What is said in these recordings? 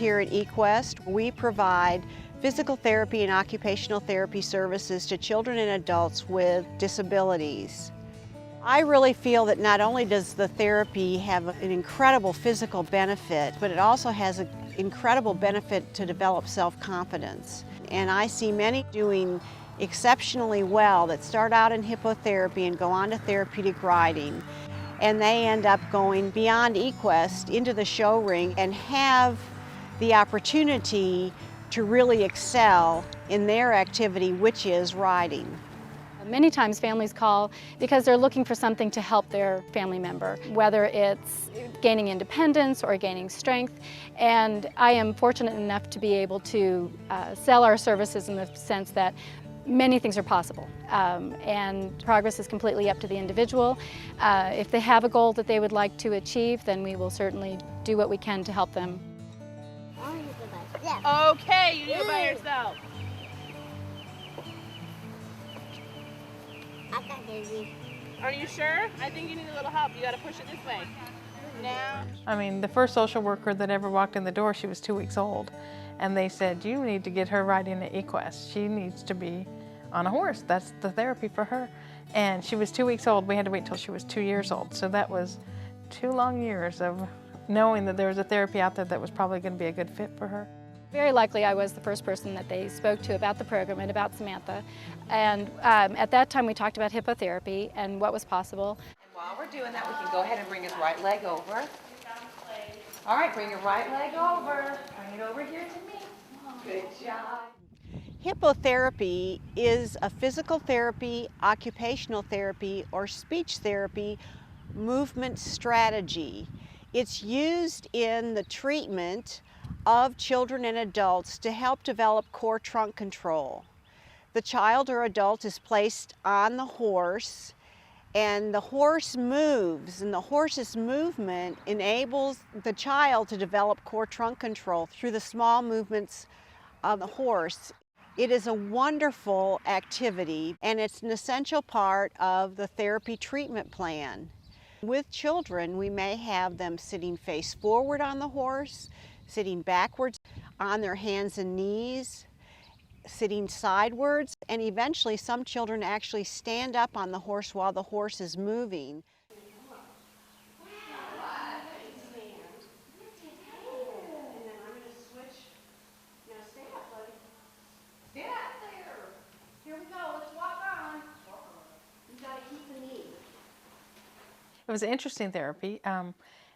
here at Equest. We provide physical therapy and occupational therapy services to children and adults with disabilities. I really feel that not only does the therapy have an incredible physical benefit, but it also has an incredible benefit to develop self-confidence. And I see many doing exceptionally well that start out in hippotherapy and go on to therapeutic riding, and they end up going beyond Equest into the show ring and have the opportunity to really excel in their activity, which is riding. Many times families call because they're looking for something to help their family member, whether it's gaining independence or gaining strength. And I am fortunate enough to be able to sell our services in the sense that many things are possible, and progress is completely up to the individual. If they have a goal that they would like to achieve, then we will certainly do what we can to help them. Okay, you do it by yourself. Are you sure? I think you need a little help. You got to push it this way. Now. I mean, the first social worker that ever walked in the door, she was 2 weeks old. And they said, you need to get her riding an Equest. She needs to be on a horse. That's the therapy for her. And she was 2 weeks old. We had to wait till she was 2 years old. So that was 2 long years of knowing that there was a therapy out there that was probably going to be a good fit for her. Very likely I was the first person that they spoke to about the program and about Samantha. And at that time we talked about hippotherapy and what was possible. And while we're doing that, we can go ahead and bring his right leg over. All right, bring your right leg over. Bring it over here to me. Good job. Hippotherapy is a physical therapy, occupational therapy, or speech therapy movement strategy. It's used in the treatment of children and adults to help develop core trunk control. The child or adult is placed on the horse, and the horse moves, and the horse's movement enables the child to develop core trunk control through the small movements of the horse. It is a wonderful activity, and it's an essential part of the therapy treatment plan. With children, we may have them sitting face forward on the horse, sitting backwards on their hands and knees, sitting sidewards, and eventually some children actually stand up on the horse while the horse is moving. It was an interesting therapy.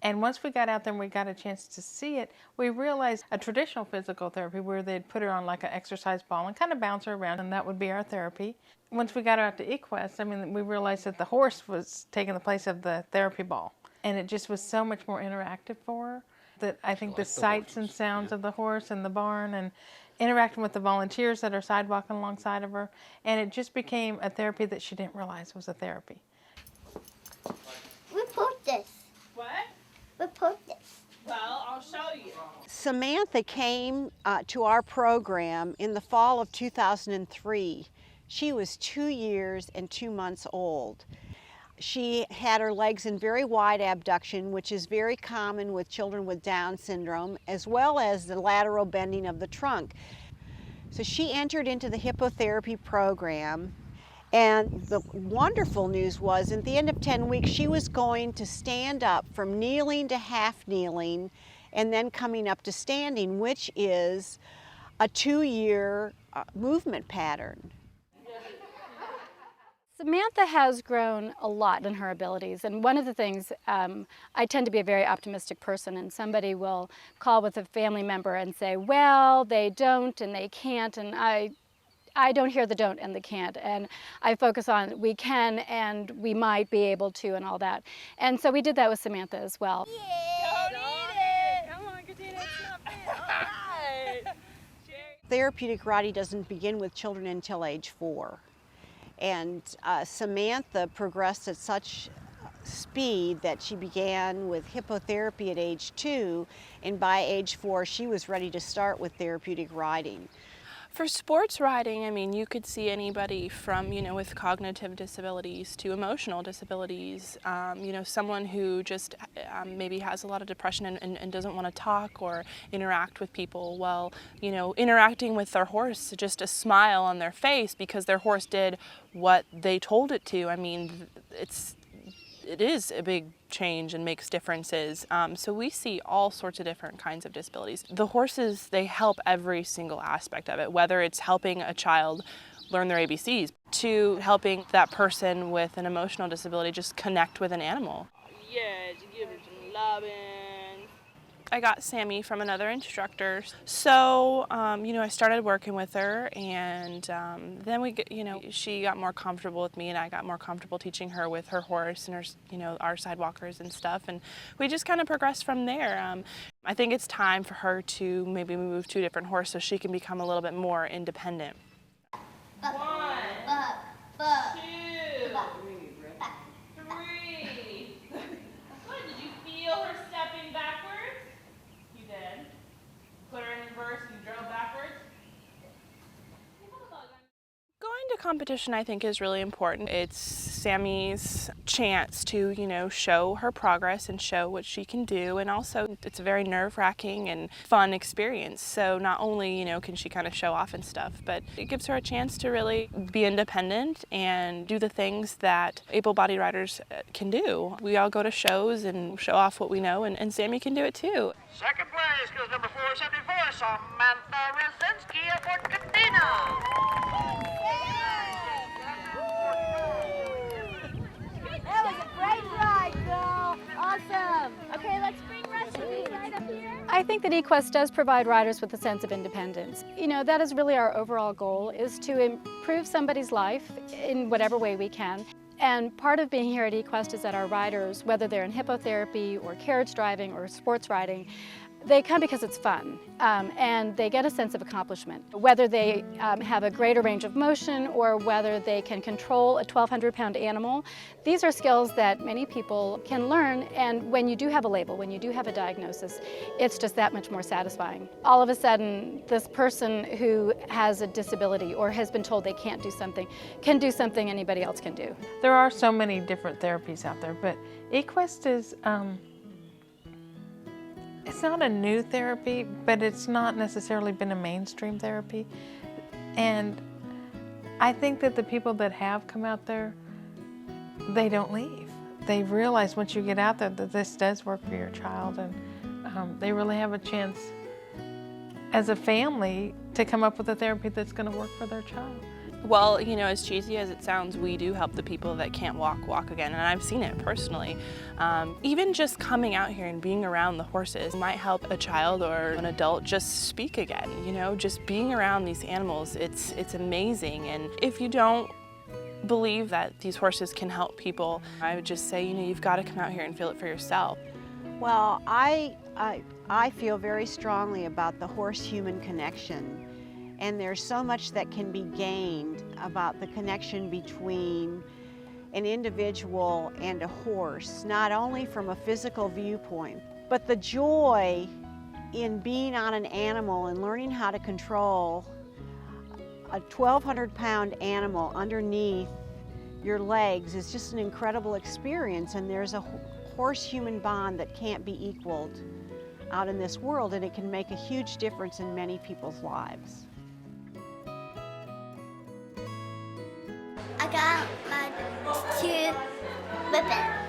And once we got out there and we got a chance to see it, we realized a traditional physical therapy where they'd put her on like an exercise ball and kind of bounce her around, and that would be our therapy. Once we got her out to Equest, I mean, we realized that the horse was taking the place of the therapy ball. And it just was so much more interactive for her that I think the sights and sounds of the horse and the barn and interacting with the volunteers that are sidewalking alongside of her, and it just became a therapy that she didn't realize was a therapy. We put this. What? We put this. Well, I'll show you. Samantha came to our program in the fall of 2003. She was 2 years and 2 months old. She had her legs in very wide abduction, which is very common with children with Down syndrome, as well as the lateral bending of the trunk. So she entered into the hippotherapy program, and the wonderful news was at the end of 10 weeks she was going to stand up from kneeling to half kneeling and then coming up to standing, which is a 2-year movement pattern. Samantha has grown a lot in her abilities, and one of the things, I tend to be a very optimistic person, and somebody will call with a family member and say, well, they don't and they can't, and I don't hear the don't and the can't, and I focus on we can and we might be able to and all that. And so we did that with Samantha as well. Don't eat it! Come on, Katina, stop it. All right. Therapeutic riding doesn't begin with children until age 4. And Samantha progressed at such speed that she began with hippotherapy at age 2, and by age 4 she was ready to start with therapeutic riding. For sports riding, I mean, you could see anybody from, with cognitive disabilities to emotional disabilities, someone who just maybe has a lot of depression and doesn't want to talk or interact with people. Well, interacting with their horse, just a smile on their face because their horse did what they told it to. I mean, it is a big change and makes differences. So we see all sorts of different kinds of disabilities. The horses, they help every single aspect of it, whether it's helping a child learn their ABCs to helping that person with an emotional disability just connect with an animal. Yes, give her some loving. I got Sammy from another instructor. So, I started working with her, and then she got more comfortable with me, and I got more comfortable teaching her with her horse and her, our sidewalkers and stuff, and we just kind of progressed from there. I think it's time for her to maybe move to a different horse so she can become a little bit more independent. 1, 2, 3. What, did you feel her stepping backwards? You did. Put her in reverse and drove backwards. Going to competition, I think, is really important. It's Sammy's chance to, show her progress and show what she can do. And also, it's a very nerve-wracking and fun experience. So not only, can she kind of show off and stuff, but it gives her a chance to really be independent and do the things that able-bodied riders can do. We all go to shows and show off what we know, and Sammy can do it too. Second place goes number 474, Samantha Rozinsky of Fort Cadena. That was a great ride, girl. Awesome. Okay, let's bring recipes right up here. I think that Equest does provide riders with a sense of independence. That is really our overall goal, is to improve somebody's life in whatever way we can. And part of being here at Equest is that our riders, whether they're in hippotherapy or carriage driving or sports riding, they come because it's fun, and they get a sense of accomplishment. Whether they have a greater range of motion or whether they can control a 1,200-pound animal, these are skills that many people can learn, and when you do have a label, when you do have a diagnosis, it's just that much more satisfying. All of a sudden, this person who has a disability or has been told they can't do something can do something anybody else can do. There are so many different therapies out there, but Equest is it's not a new therapy, but it's not necessarily been a mainstream therapy. And I think that the people that have come out there, they don't leave. They realize once you get out there that this does work for your child, and they really have a chance as a family to come up with a therapy that's going to work for their child. Well, as cheesy as it sounds, we do help the people that can't walk again, and I've seen it personally. Even just coming out here and being around the horses might help a child or an adult just speak again, just being around these animals, it's amazing. And if you don't believe that these horses can help people, I would just say, you've got to come out here and feel it for yourself. Well, I feel very strongly about the horse-human connection. And there's so much that can be gained about the connection between an individual and a horse, not only from a physical viewpoint, but the joy in being on an animal and learning how to control a 1,200-pound animal underneath your legs is just an incredible experience. And there's a horse-human bond that can't be equaled out in this world, and it can make a huge difference in many people's lives. I got my 2 ribbons.